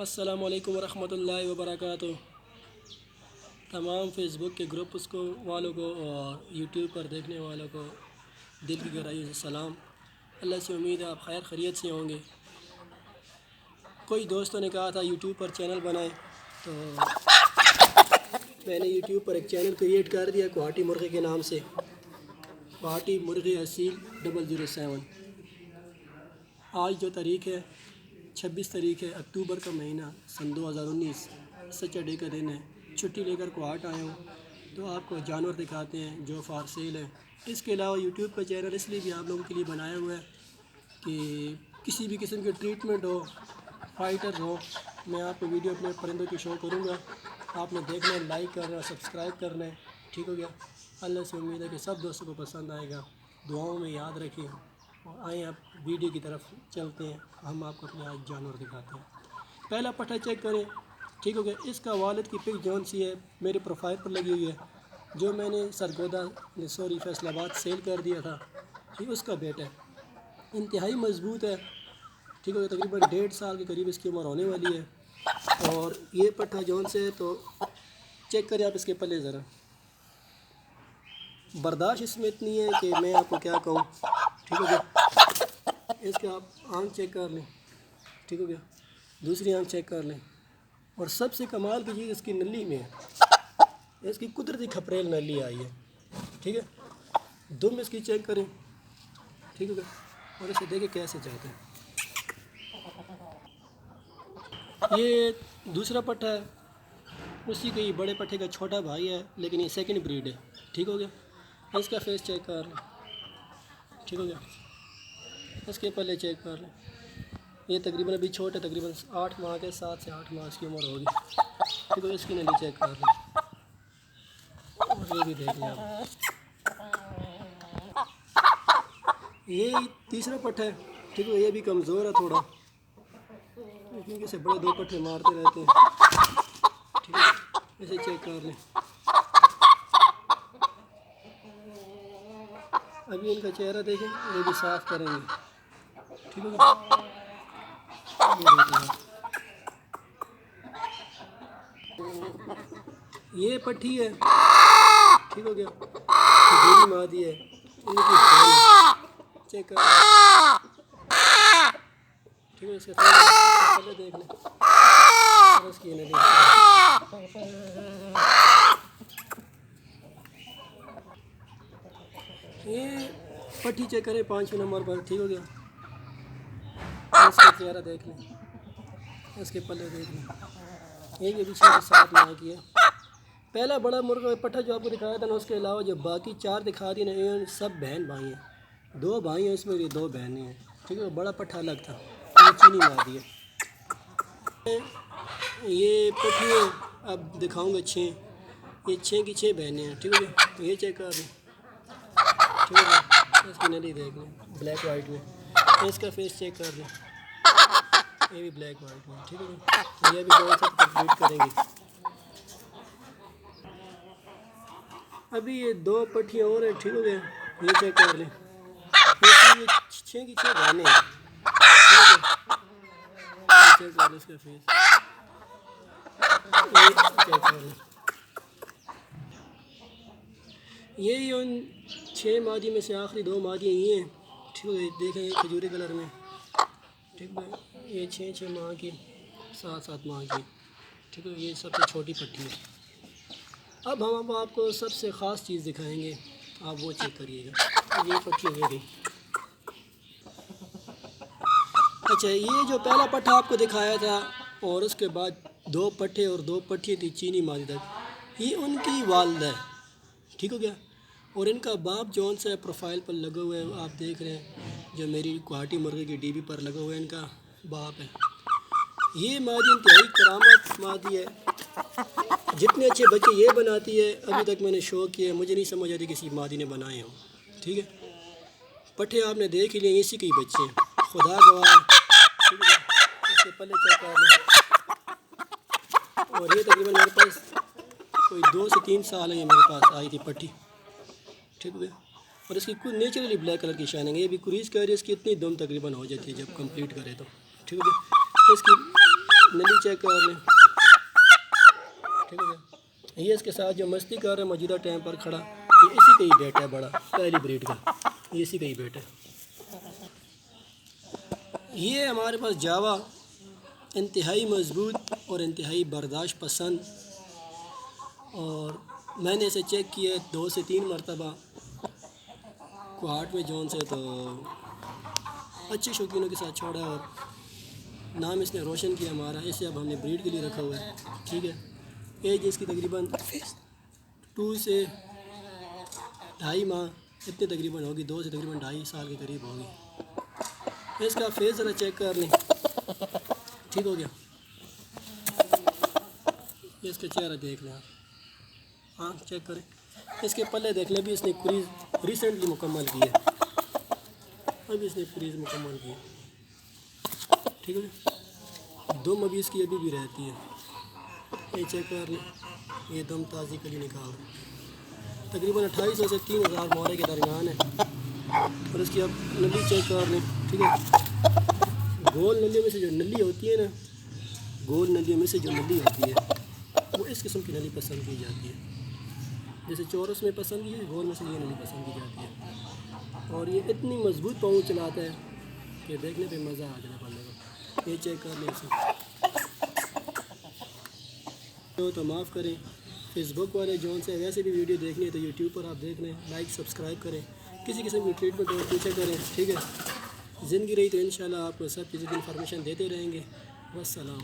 السلام علیکم ورحمۃ اللہ وبرکاتہ۔ تمام فیس بک کے گروپس کو والوں کو اور یوٹیوب پر دیکھنے والوں کو دل کی گہرائیوں سے سلام۔ اللہ سے امید ہے آپ خیر خیریت سے ہوں گے۔ کوئی دوستوں نے کہا تھا یوٹیوب پر چینل بنائیں، تو میں نے یوٹیوب پر ایک چینل کریٹ کر دیا کوہاٹی مرغے کے نام سے، کوہاٹی مرغے اصیل 007۔ آج جو تاریخ ہے 26 تاریخ ہے اکتوبر کا مہینہ سن 2019، سیٹرڈے کا دن ہے۔ چھٹی لے کر کوہاٹ آئے ہوں تو آپ کو جانور دکھاتے ہیں جو فار سیل ہے۔ اس کے علاوہ یوٹیوب کا چینل اس لیے بھی آپ لوگوں کے لیے بنایا ہوا ہے کہ کسی بھی قسم کے ٹریٹمنٹ ہو، فائٹر ہو، میں آپ کو ویڈیو اپنے پرندوں کی شو کروں گا۔ آپ نے دیکھنا ہے، لائک کرنا ہے، سبسکرائب کرنا ہے، ٹھیک ہو گیا۔ اللہ سے امید ہے کہ سب دوستوں کو پسند آئے گا، دعاؤں میں یاد رکھیں۔ اور آئیں آپ ویڈیو کی طرف چلتے ہیں، ہم آپ کو اپنے آج جانور دکھاتے ہیں۔ پہلا پٹھا چیک کریں، ٹھیک ہو گیا۔ اس کا والد کی پک جون سی ہے، میرے پروفائل پر لگی ہوئی ہے، جو میں نے سرگودا فیصل آباد سیل کر دیا تھا، یہ اس کا بیٹا ہے۔ انتہائی مضبوط ہے، ٹھیک ہو گیا۔ تقریباً 1.5 سال کے قریب اس کی عمر ہونے والی ہے۔ اور یہ پٹھا جون سے ہے، تو چیک کریں آپ اس کے پلے ذرا۔ برداشت اس میں اتنی ہے کہ میں آپ کو کیا کہوں، ٹھیک ہو گیا۔ اس کے آپ آنکھ چیک کر لیں، ٹھیک ہو گیا۔ دوسری آنکھ چیک کر لیں، اور سب سے کمال کی چیز اس کی نلی میں ہے، اس کی قدرتی کھپریل نلی آئی ہے، ٹھیک ہے۔ دم اس کی چیک کریں، ٹھیک ہو گیا، اور اسے دیکھیں کیسے چاہتے ہیں۔ یہ دوسرا پٹھا ہے، اسی کے بڑے پٹھے کا چھوٹا بھائی ہے، لیکن یہ سیکنڈ بریڈ ہے، ٹھیک ہو گیا۔ اس کا فیس چیک کر لیں، ٹھیک ہو گیا۔ اس کے پلے چیک کر لیں۔ یہ تقریباً ابھی چھوٹے، تقریباً 8 ماہ کے، 7 سے 8 ماہ اس کی عمر ہوگی، ٹھیک ہے۔ اس کی نلی چیک کر لیں، اور یہ بھی دیکھ لیں آپ۔ یہ تیسرا پٹھا ہے، ٹھیک ہے۔ یہ بھی کمزور ہے تھوڑا، کیونکہ اسے بڑے 2 پٹھے مارتے رہتے ہیں، ٹھیک ہے۔ اسے چیک کر لیں۔ ابھی ان کا چہرہ دیکھیں، یہ بھی صاف کریں گے، ٹھیک ہے۔ یہ پٹھی ہے، ٹھیک ہو گیا۔ دوسری مادی ہے، ان کی بہن ہے، چیک کر لیں، ٹھیک ہے۔ اس کے پہلے دیکھ لیں، اور اس کی نلی۔ یہ پٹھی چیک کریں 5 نمبر پر، ٹھیک ہو گیا۔ اس کا چہرہ دیکھ لیں، اس کے پلے دیکھ لیں۔ یہ بھی 6 سے 7 ماہ کی ہے۔ پہلا بڑا مرغا پٹھا جو آپ کو دکھایا تھا نا، اس کے علاوہ جو باقی 4 دکھا دی نا، یہ سب بہن بھائی ہیں۔ 2 بھائی ہیں اس میں، یہ 2 بہنیں ہیں، ٹھیک ہے۔ بڑا پٹھا الگ تھا، یہ چینی مادی ہے۔ یہ پٹھی ہے، اب دکھاؤں گا 6، یہ 6 کی 6 بہنیں ہیں، ٹھیک ہے گیا۔ یہ چیک کر لیں، ٹھیک ہے گیا۔ اس کی نلی دیکھ لیں، بلیک وائٹ میں۔ اس کا فیس چیک کر لیں، یہ بھی بلیک وائٹ میں، ٹھیک ہے گیا۔ یہ بھی 2 سب کمپلیٹ کریں گے۔ ابھی یہ 2 پٹھیاں اور ہیں، ٹھیک ہو گیا۔ یہ چیک کر لیں، یہ 6 کی 6 بہنیں ہیں، ٹھیک ہو گیا۔ یہ چیک کر لیں اس کا فیس، یہ چیک کر لیں۔ یہ ان 6 مادی میں سے آخری 2 مادیاں یہ ہیں، ٹھیک ہے۔ دیکھیں یہ کھجوری کلر میں، ٹھیک ہے۔ یہ 6 ماہ کی، 7 ماہ کی، ٹھیک ہے۔ یہ سب سے چھوٹی پٹھی ہے۔ اب ہم آپ کو سب سے خاص چیز دکھائیں گے، آپ وہ چیک کریے گا۔ یہ پٹھی ہو گئی۔ اچھا، یہ جو پہلا پٹھا آپ کو دکھایا تھا، اور اس کے بعد 2 پٹھے اور 2 پٹھی تھی چینی مادی تک، یہ ان کی والدہ ہے، ٹھیک ہو گیا۔ اور ان کا باپ جون سے پروفائل پر لگا ہوا ہے، آپ دیکھ رہے ہیں، جو میری کوہاٹی مرغے کی ڈی بی پر لگا ہوا ہے، ان کا باپ ہے۔ یہ مادی انتہائی کرامت مادی ہے، جتنے اچھے بچے یہ بناتی ہے ابھی تک میں نے شو کیے، مجھے نہیں سمجھ آتی کسی مادی نے بنائے ہوں، ٹھیک ہے۔ پٹھے آپ نے دیکھ ہی لیے، اسی کے ہی بچے ہیں، خدا گواہ ہے، ٹھیک ہے۔ اس کے پلے چیک کر لیں، اور یہ تقریباً میرے پاس کوئی 2 سے 3 سال ہے، یہ میرے پاس آئی تھی پٹھی، ٹھیک ہے۔ اور اس کی کوئی نیچرلی بلیک کلر کی شائننگ ہے، یہ بھی کریز کر رہی ہے، اس کی اتنی دم تقریباً ہو جاتی ہے جب کمپلیٹ کرے تو، ٹھیک ہے۔ اس کی نلی چیک کر لیں، ٹھیک ہے۔ یہ اس کے ساتھ جو مستی کر رہے ہیں موجودہ ٹائم پر کھڑا، یہ اسی کا ہی بیٹ ہے بڑا، پہلی بریڈ کا، یہ اسی کا ہی بیٹ ہے۔ یہ ہمارے پاس جاوا انتہائی مضبوط اور انتہائی برداشت پسند، اور میں نے اسے چیک کیا 2 سے 3 مرتبہ کوہاٹ میں جون سے، تو اچھے شوقینوں کے ساتھ چھوڑا، اور نام اس نے روشن کیا ہمارا، اسے اب ہم نے بریڈ کے لیے رکھا ہوا ہے، ٹھیک ہے۔ ایج اس کی تقریباً 2 سے 2.5 ماہ اتنے تقریباً ہوگی، 2 سے تقریباً 2.5 سال کے قریب ہوگی۔ اس کا فیس ذرا چیک کر لیں، ٹھیک ہو گیا۔ اس کا چہرہ دیکھ لیں آپ، ہاں چیک کریں، اس کے پلے دیکھ لیں، بھی اس نے کریز ریسنٹلی مکمل کی ہے، ابھی اس نے کریز مکمل کی ہے، ٹھیک ہے جی۔ دم ابھی اس کی ابھی بھی رہتی ہے، یہ چیک کر لیں، یہ دم تازی کلی نکال رہے ہیں، تقریباً 2800 سے 3000 مورے کے درمیان ہے۔ اور اس کی اب نلی چیک کر لیں، ٹھیک ہے۔ گول نلیوں میں سے جو نلی ہوتی ہے نا، گول نلیوں میں سے جو نلی ہوتی ہے وہ اس قسم کی نلی پسند کی جاتی ہے، جیسے چورس میں پسند کی ہے، گول میں سے یہ نلی پسند کی جاتی ہے، اور یہ اتنی مضبوط پاؤں چلاتا ہے کہ دیکھنے پہ مزہ آ جانا پڑنے کا۔ یہ چیک کر لیں اسے، تو معاف کریں، فیس بک والے جون سے ویسے بھی ویڈیو دیکھنی ہے تو یوٹیوب پر آپ دیکھ لیں، لائک سبسکرائب کریں، کسی قسم کی ٹریٹمنٹ اور پیچھے کریں، ٹھیک ہے۔ زندگی رہی تو انشاءاللہ آپ کو سب چیزیں کی انفارمیشن دیتے رہیں گے۔ والسلام۔